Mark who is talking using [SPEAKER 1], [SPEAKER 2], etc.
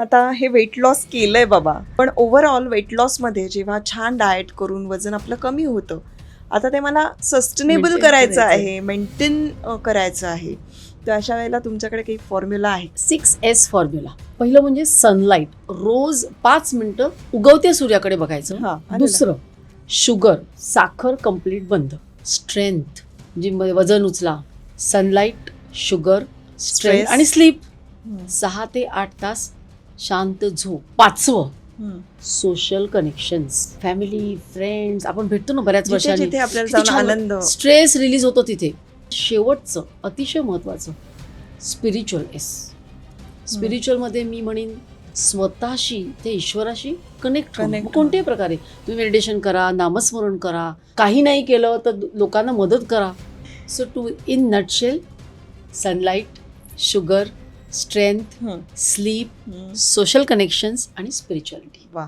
[SPEAKER 1] आता हे weight loss केलंय बाबा, पण ओव्हरऑल वेट लॉसमध्ये जेव्हा छान डाएट करून वजन आपलं कमी होतं, आता ते मला सस्टेनेबल
[SPEAKER 2] Maintain
[SPEAKER 1] करायचं
[SPEAKER 2] करायचंय.
[SPEAKER 1] आहे, मेंटेन करायचं आहे. तर अशा वेळेला तुमच्याकडे काही फॉर्म्युला आहे?
[SPEAKER 2] 6S formula. पहिलं म्हणजे सनलाईट. रोज 5 मिनिटं उगवत्या सूर्याकडे बघायचं.
[SPEAKER 1] हां, आलं
[SPEAKER 2] दुसरं शुगर, साखर कंप्लीट बंद. स्ट्रेंथ, जिममध्ये वजन उचला. Sunlight, sugar, strength
[SPEAKER 1] Stress.
[SPEAKER 2] आणि स्लीप.
[SPEAKER 1] हं,
[SPEAKER 2] 6 ते 8 तास शांत झोप. 5वं
[SPEAKER 1] हं.
[SPEAKER 2] Social connections, family, friends. आपण भेटतो ना बऱ्याच
[SPEAKER 1] जिथे
[SPEAKER 2] वर्षांनी.
[SPEAKER 1] जिथे आपल्याला
[SPEAKER 2] किती
[SPEAKER 1] जाऊन
[SPEAKER 2] छान
[SPEAKER 1] आनंद.
[SPEAKER 2] स्ट्रेस रिलीज होतो तिथे. शेवटचं अतिशय महत्वाचं स्पिरिच्युअल एस. स्पिरिच्युअलमध्ये मी म्हणेन स्वतःशी ते ईश्वराशी कनेक्ट
[SPEAKER 1] Connect
[SPEAKER 2] कोणत्याही प्रकारे तुम्ही मेडिटेशन करा, नामस्मरण करा. काही नाही केलं तर लोकांना मदत करा. So to in nutshell, sunlight, sugar, strength,
[SPEAKER 1] hmm,
[SPEAKER 2] sleep,
[SPEAKER 1] hmm.
[SPEAKER 2] Social connections आणि स्पिरिच्युअलिटी.
[SPEAKER 1] वा.